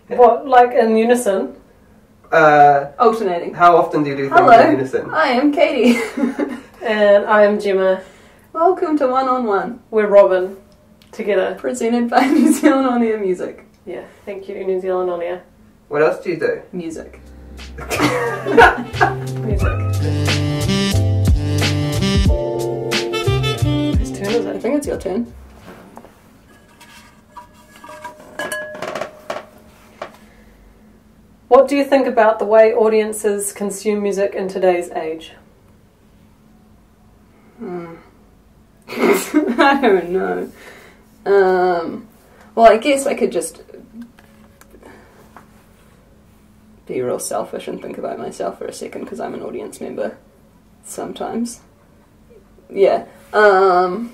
What, like in unison? Alternating. How often do you do things Hello, in unison? I am Katie. And I am Gemma. Welcome to One on One. We're Robin. Together. Presented by New Zealand On Air Music. Yeah, thank you, New Zealand On Air. What else do you do? Music. Music. Whose turn is I it? think it's your turn. What do you think about the way audiences consume music in today's age? I don't know. Well, I guess I could just be real selfish and think about myself for a second because I'm an audience member sometimes. Yeah. Yeah,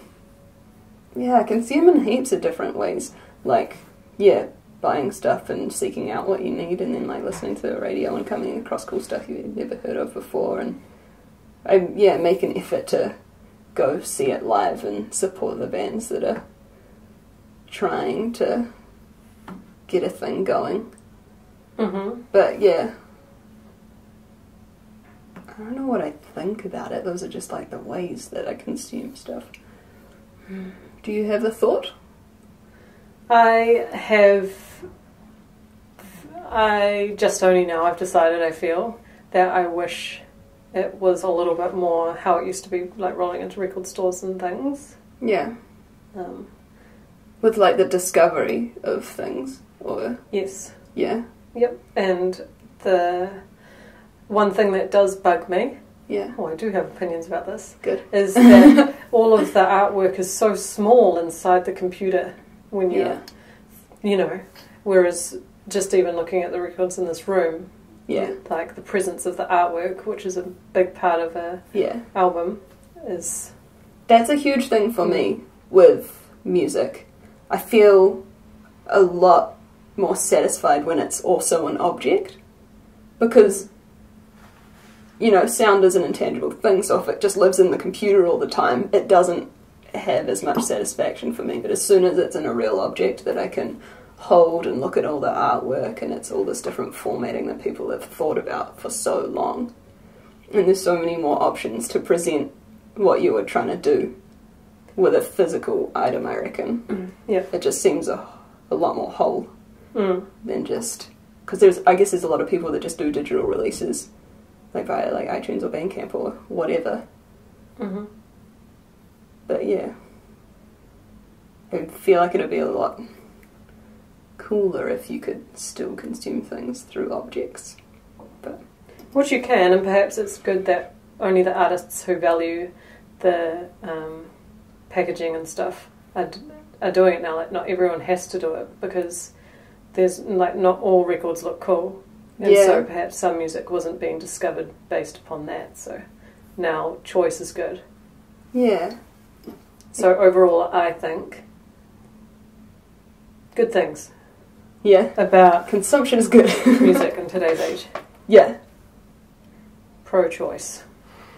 I consume in heaps of different ways. Like, yeah, buying stuff and seeking out what you need and then like listening to the radio and coming across cool stuff you've never heard of before, and I make an effort to go see it live and support the bands that are trying to get a thing going. But yeah, I don't know what I think about it. Those are just like the ways that I consume stuff. Do you have a thought? I just only now I've decided, I feel, that I wish it was a little bit more how it used to be, like rolling into record stores and things. Yeah. With like the discovery of things, or... Yes. Yeah. Yep. And the one thing that does bug me, Yeah. I do have opinions about this, Good. is that all of the artwork is so small inside the computer when you're, you know, whereas just even looking at the records in this room, Yeah. like the presence of the artwork, which is a big part of a album, is... That's a huge thing for me with music. I feel a lot more satisfied when it's also an object, because, you know, sound is an intangible thing, so if it just lives in the computer all the time, it doesn't have as much satisfaction for me. But as soon as it's in a real object that I can hold and look at all the artwork, and it's all this different formatting that people have thought about for so long, and there's so many more options to present what you were trying to do with a physical item, I reckon. It just seems a lot more whole than just... Because I guess there's a lot of people that just do digital releases, like via like iTunes or Bandcamp or whatever. But yeah, I feel like it'd be a lot cooler if you could still consume things through objects. But which you can, and perhaps it's good that only the artists who value the packaging and stuff are doing it now. Like, not everyone has to do it, because there's like not all records look cool, and so perhaps some music wasn't being discovered based upon that. So now choice is good. Yeah. So overall, I think good things. Yeah. About consumption is good. music in today's age. Yeah. Pro-choice.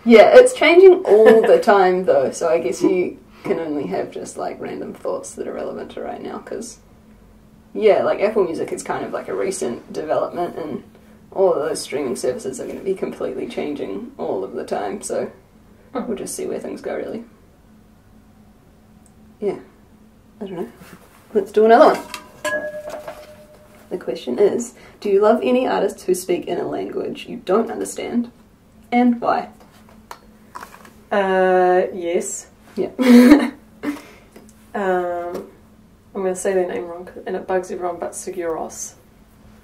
Yeah, it's changing all the time though, so I guess you can only have just like random thoughts that are relevant to right now, because yeah, like Apple Music is kind of like a recent development, and all of those streaming services are going to be completely changing all of the time, so we'll just see where things go, really. Yeah, I don't know. Let's do another one. The question is, do you love any artists who speak in a language you don't understand, and why? Yes. Yeah. I'm going to say their name wrong, and it bugs everyone, but Seguros.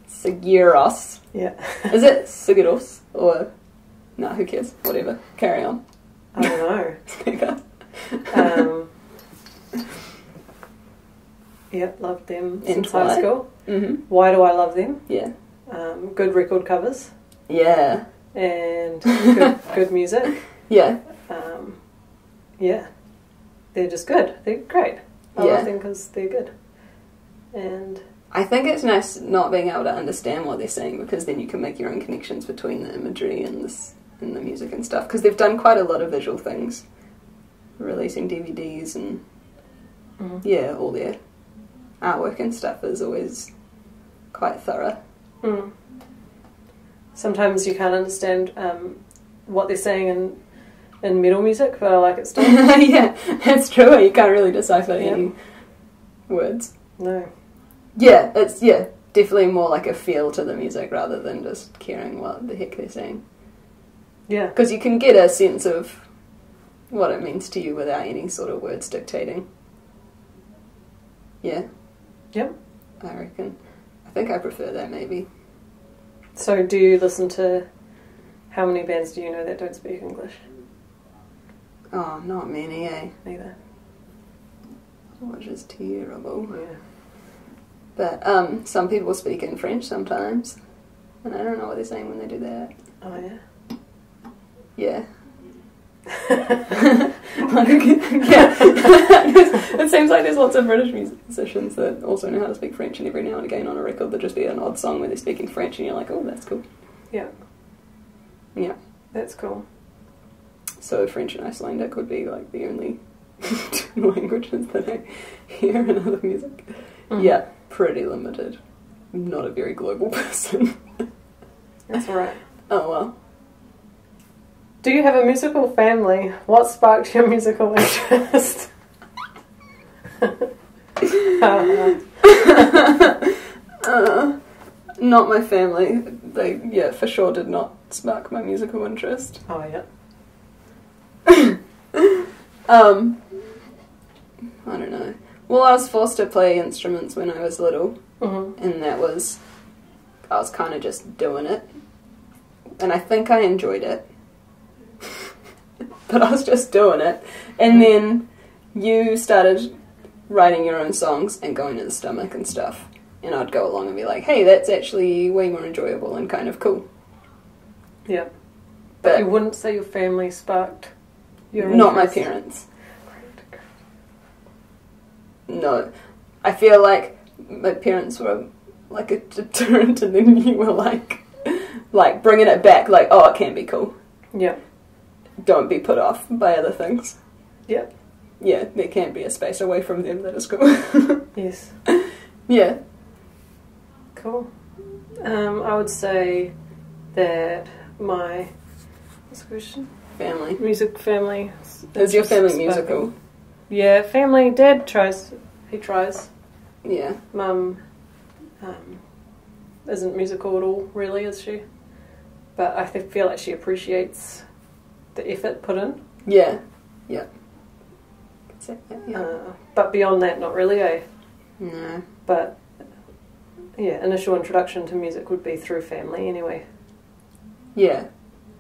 Seguros. Yeah. Is it Seguros? Or... No, who cares? Whatever. Carry on. I don't know. Yeah, loved them since high school. Why do I love them? Yeah. Good record covers. Yeah. And good music. Yeah. Yeah. They're just good. They're great. I love them because they're good. And I think it's nice not being able to understand what they're saying, because then you can make your own connections between the imagery and the music and stuff, because they've done quite a lot of visual things, releasing DVDs and all their artwork and stuff is always quite thorough. Mm. Sometimes you can't understand what they're saying in metal music, but I like it still. Yeah, that's true. You can't really decipher any words. No. Yeah, it's definitely more like a feel to the music rather than just caring what the heck they're saying. Yeah. Because you can get a sense of what it means to you without any sort of words dictating. Yeah. Yep. I reckon. I think I prefer that maybe. So do you listen to... How many bands do you know that don't speak English? Oh, not many, eh? Neither. Which is terrible. Yeah. But some people speak in French sometimes. And I don't know what they're saying when they do that. Oh, yeah? Yeah. Yeah. It seems like there's lots of British musicians that also know how to speak French, and every now and again on a record there'll just be an odd song where they're speaking French and you're like, oh, that's cool. Yeah. Yeah. That's cool. So French and Icelandic would be like the only two languages that I hear in other music. Mm-hmm. Yeah, pretty limited. I'm not a very global person. That's alright. Oh well. Do you have a musical family? What sparked your musical interest? Not my family. They, for sure did not spark my musical interest. Oh, yeah. I don't know. Well, I was forced to play instruments when I was little, Mm-hmm. and I was kind of just doing it, and I think I enjoyed it, but I was just doing it, and then you started writing your own songs and going to the stomach and stuff, and I'd go along and be like, hey, that's actually way more enjoyable and kind of cool. Yeah. But You wouldn't say your family sparked your not my interest? parents. No. I feel like my parents were like a deterrent, and then you were like bringing it back, like, oh, it can be cool. Yeah. Don't be put off by other things. Yep. Yeah, there can be a space away from them that is cool. Yes. Yeah. Cool. I would say that my... What's the question? Family. Music family. Is your family sparking. musical? Yeah, family. Dad tries. He tries. Yeah. Mum isn't musical at all, really, is she? But I feel like she appreciates the effort put in. Yeah. Yeah. Yeah. But beyond that, not really, eh? No. But, yeah, initial introduction to music would be through family anyway. Yeah,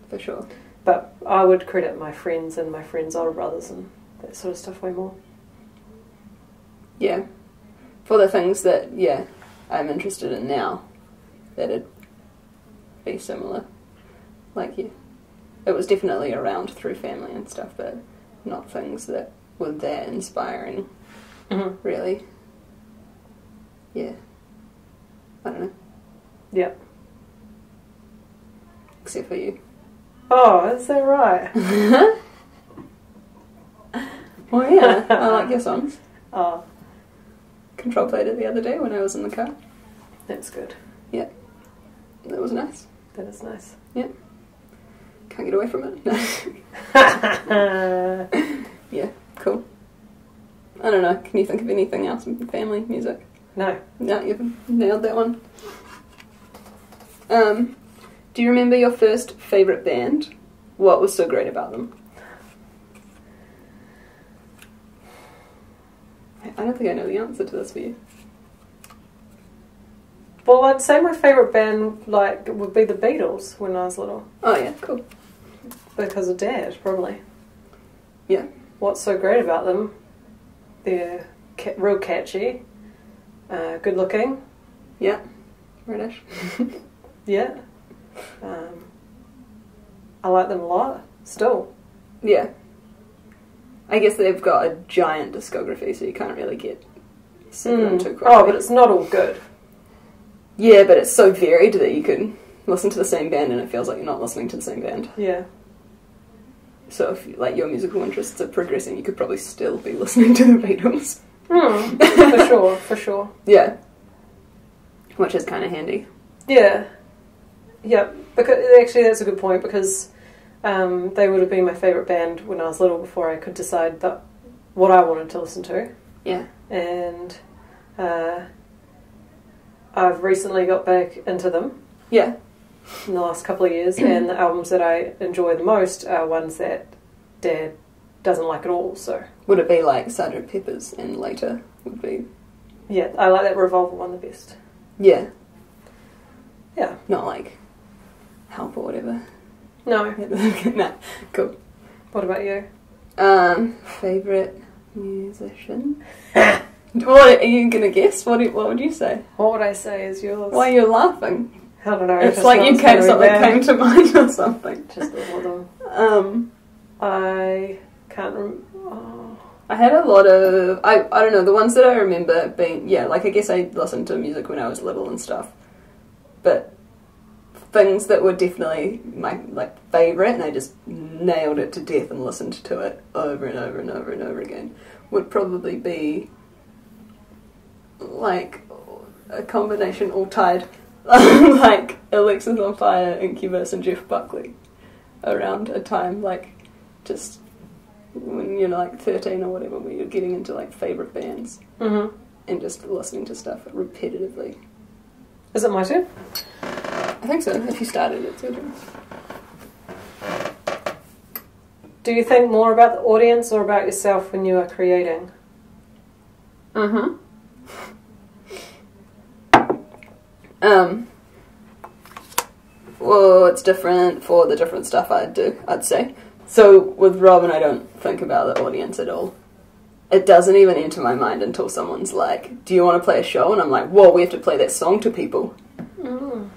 for sure. But I would credit my friends and my friends' older brothers and that sort of stuff way more. Yeah. For the things that, I'm interested in now, that'd be similar. Like, yeah, it was definitely around through family and stuff, but not things that were that inspiring, really. Yeah. I don't know. Yeah. Except for you. Oh, is that right? Well, yeah, I like your songs. Oh, Control played it the other day when I was in the car. that's good. Yeah. That was nice. That is nice. Yeah. Can't get away from it. Yeah, cool. I don't know, can you think of anything else in family music? No. No, you've nailed that one. Do you remember your first favourite band? What was so great about them? I don't think I know the answer to this for you. Well, I'd say my favourite band, would be the Beatles when I was little. Oh yeah, cool. Because of Dad, probably. Yeah. What's so great about them? They're real catchy, good looking. Yeah. British. Yeah. I like them a lot, still. Yeah. I guess they've got a giant discography, so you can't really get sick of them too quickly. Oh, but it's not all good. Yeah, but it's so varied that you could listen to the same band and it feels like you're not listening to the same band. Yeah. So if your musical interests are progressing, you could probably still be listening to the Beatles. For sure, for sure. Yeah. which is kind of handy. Yeah. Yeah, because actually that's a good point, because they would have been my favourite band when I was little, before I could decide that what I wanted to listen to. Yeah. And I've recently got back into them. Yeah. In the last couple of years, and the albums that I enjoy the most are ones that Dad doesn't like at all. So would it be like Sgt. Pepper's and later would be? Yeah, I like that Revolver one the best. Yeah. Yeah. Not like Help or whatever. No. Nah, cool. What about you? Favourite musician? What are you gonna guess? What would you say? What would I say is yours? Why are you laughing? I don't know. It's like you something came to mind or something. Just all of them. I can't remember. Oh. I had a lot of... I don't know, the ones that I remember being... Yeah, like I guess I listened to music when I was little and stuff. But things that were definitely my favourite, and I just nailed it to death and listened to it over and over and over and over again, would probably be like a combination all tied. Like Alexis on Fire, Incubus and Jeff Buckley around a time like just when you're like 13 or whatever, where you're getting into like favourite bands and just listening to stuff repetitively. Is it my turn? I think so. If you started, it's your turn. Do you think more about the audience or about yourself when you are creating? Well, it's different for the different stuff I do, I'd say. So with Robin, I don't think about the audience at all. It doesn't even enter my mind until someone's like, do you want to play a show? And I'm like, whoa, we have to play that song to people.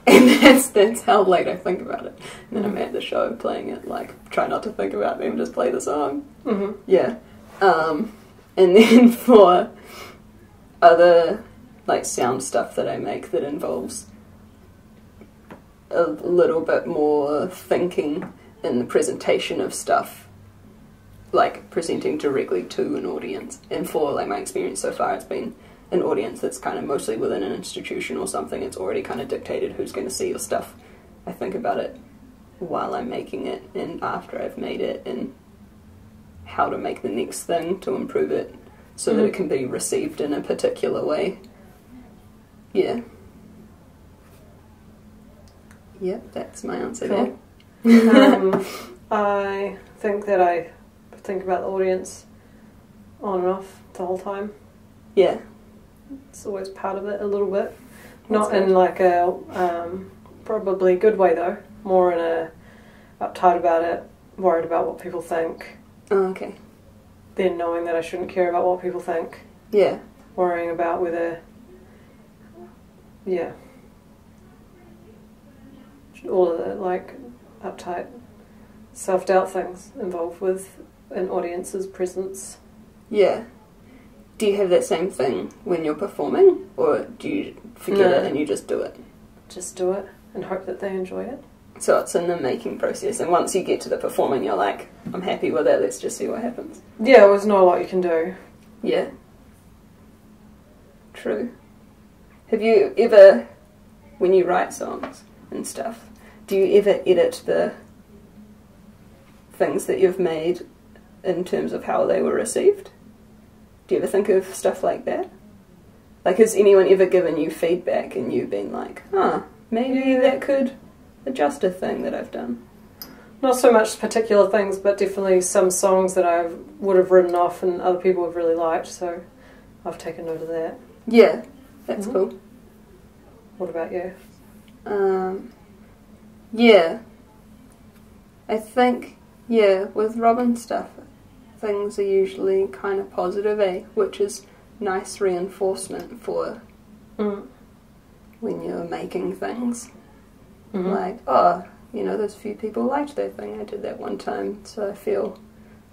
And that's how late I think about it. And then I'm at the show playing it, like, try not to think about them, just play the song. Yeah. And then for other, like, sound stuff that I make that involves a little bit more thinking in the presentation of stuff, like presenting directly to an audience. And for like my experience so far, it's been an audience that's kind of mostly within an institution or something. It's already kind of dictated who's going to see your stuff. I think about it while I'm making it and after I've made it, and how to make the next thing to improve it so that it can be received in a particular way. Yeah. Yep, that's my answer Cool. there. I think that I think about the audience on and off the whole time. Yeah. It's always part of it a little bit. That's Not good. in like a probably good way though. More in a uptight about it, worried about what people think. Oh, okay. Then knowing that I shouldn't care about what people think. Yeah. Worrying about whether... Yeah. All of the like uptight self-doubt things involved with an audience's presence. Yeah. Do you have that same thing when you're performing, or do you forget it and you just do it? Just do it and hope that they enjoy it. So it's in the making process, and once you get to the performing, you're like, I'm happy with it, let's just see what happens. Yeah, there's not a lot you can do. Yeah. True. Have you ever, when you write songs and stuff, do you ever edit the things that you've made in terms of how they were received? Do you ever think of stuff like that? Like, has anyone ever given you feedback and you've been like, maybe that could adjust a thing that I've done? Not so much particular things, but definitely some songs that I would have written off and other people have really liked, so I've taken note of that. Yeah, that's cool. What about you? Yeah. I think, with Robin stuff, things are usually kind of positive, which is nice reinforcement for when you're making things. Like, those few people liked that thing I did that one time, so I feel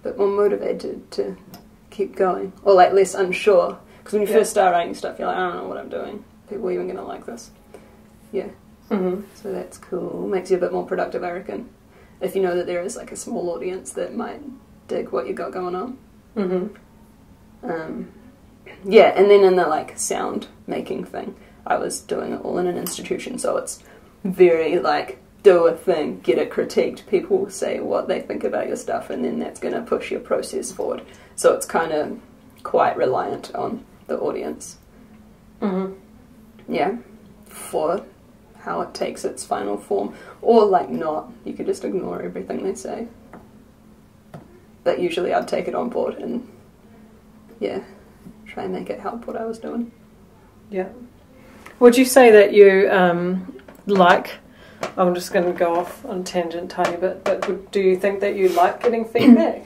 a bit more motivated to keep going. Or like less unsure. Because when you first start writing stuff, you're like, I don't know what I'm doing. People are even going to like this. Yeah. So that's cool. Makes you a bit more productive, I reckon. If you know that there is like a small audience that might dig what you got going on. Yeah, and then in the like sound making thing, I was doing it all in an institution, so it's very like, do a thing, get it critiqued, people say what they think about your stuff, and then that's going to push your process forward. So it's kind of quite reliant on the audience. Mm-hmm. Yeah, for how it takes its final form. Or like not, you could just ignore everything they say. But usually I'd take it on board and, yeah, try and make it help what I was doing. Yeah. Would you say that you like, I'm just going to go off on a tangent a tiny bit, but do you think that you like getting feedback?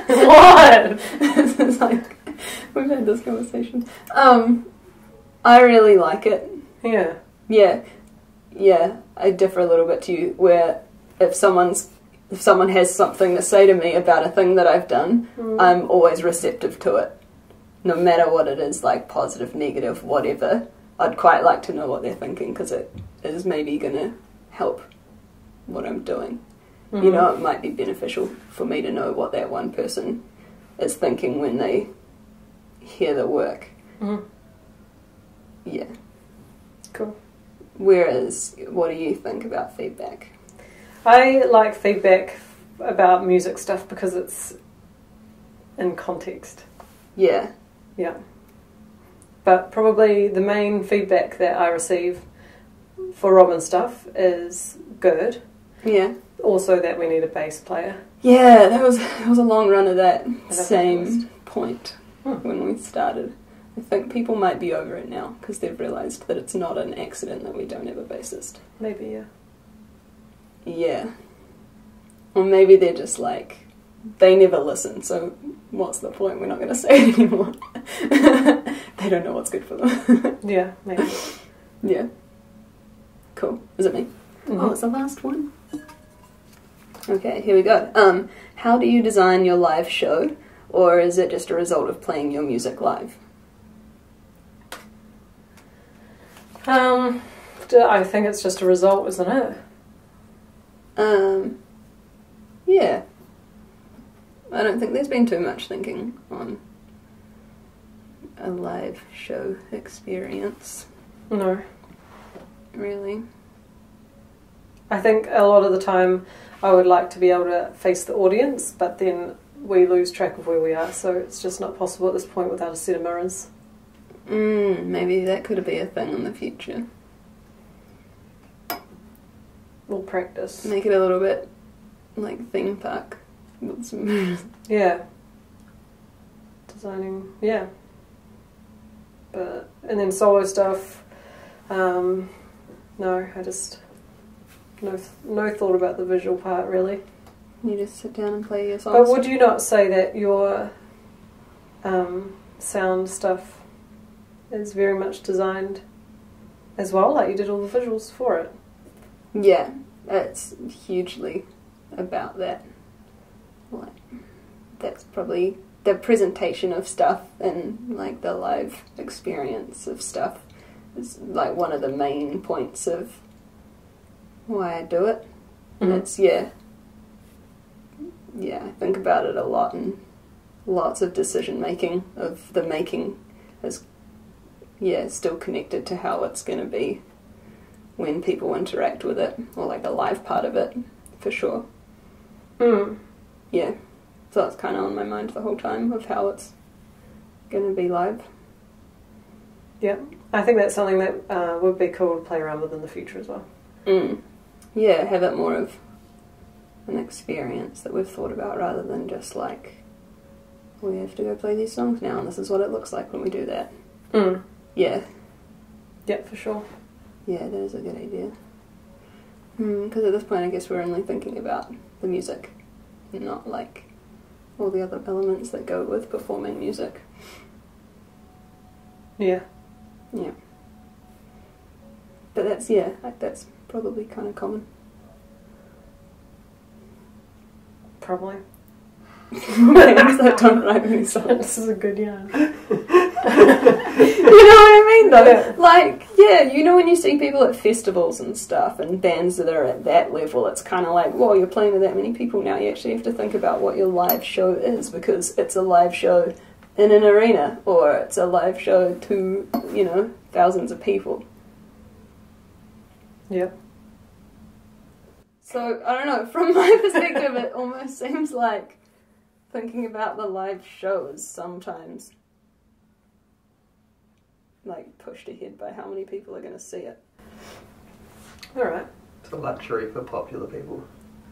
What? It's like, we've had this conversation. I really like it. Yeah. Yeah, I differ a little bit to you, where if someone has something to say to me about a thing that I've done, I'm always receptive to it. No matter what it is, like positive, negative, whatever. I'd quite like to know what they're thinking, because it is maybe going to help what I'm doing. Mm-hmm. You know, it might be beneficial for me to know what that one person is thinking when they hear the work. Mm-hmm. Yeah. Cool. Whereas, what do you think about feedback? I like feedback about music stuff because it's in context. Yeah. Yeah. But probably the main feedback that I receive for Robin stuff is good. Yeah. Also that we need a bass player. Yeah, that was a long run of that That's same point Hmm. when we started. I think people might be over it now because they've realised that it's not an accident that we don't have a bassist. Maybe, yeah. Yeah. Or maybe they're just like, they never listen, so what's the point? We're not going to say it anymore. They don't know what's good for them. Yeah, maybe. Yeah. Cool. Is it me? Mm-hmm. Oh, it's the last one. Okay, here we go. How do you design your live show, or is it just a result of playing your music live? I think it's just a result, isn't it? Yeah. I don't think there's been too much thinking on a live show experience, No. really. I think a lot of the time I would like to be able to face the audience, but then we lose track of where we are, so it's just not possible at this point without a set of mirrors. Maybe that could be a thing in the future. We'll practice. Make it a little bit like theme park with some mirrors. Yeah. Designing, yeah. And then solo stuff, no, I just, no thought about the visual part really. You just sit down and play your songs. But would you not say that your sound stuff is very much designed as well? Like you did all the visuals for it? Yeah, it's hugely about that. Like, that's probably the presentation of stuff and like the live experience of stuff is like one of the main points of why I do it. And it's, yeah, I think about it a lot, and lots of decision making of the making is, still connected to how it's going to be when people interact with it, or like the live part of it, for sure. Yeah, so that's kind of on my mind the whole time of how it's going to be live. Yeah, I think that's something that would be cool to play around with in the future as well. Yeah, have it more of an experience that we've thought about, rather than just like, we have to go play these songs now and this is what it looks like when we do that. Yeah. Yeah, for sure. Yeah, that is a good idea. Because at this point I guess we're only thinking about the music, and not like all the other elements that go with performing music. Yeah. Yeah. But that's probably kind of common. Probably. Things that don't write any songs. This is a good yarn. You know what I mean though? Yeah. Like, yeah, you know when you see people at festivals and stuff and bands that are at that level, it's kind of like, whoa, you're playing to that many people now. You actually have to think about what your live show is, because it's a live show in an arena, or it's a live show to, you know, thousands of people. Yep. So, I don't know, from my perspective, it almost seems like thinking about the live shows sometimes, like, pushed ahead by how many people are going to see it. Alright. It's a luxury for popular people.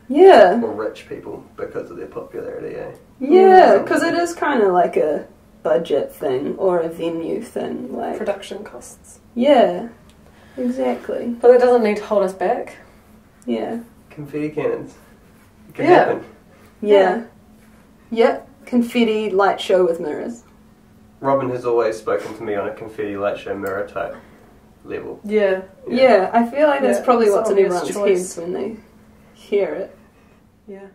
Yeah. Or rich people because of their popularity, eh? Yeah, because it is kind of like a budget thing or a venue thing. Like, Production costs. yeah, exactly. But that doesn't need to hold us back. Yeah. Confetti cannons. It can Yeah. happen. Yeah. Yep. Confetti light show with mirrors. Robin has always spoken to me on a confetti light show mirror type level. Yeah. Yeah, I feel like that's Yeah, probably it's what's in obvious everyone's choice. heads when they hear it. Yeah.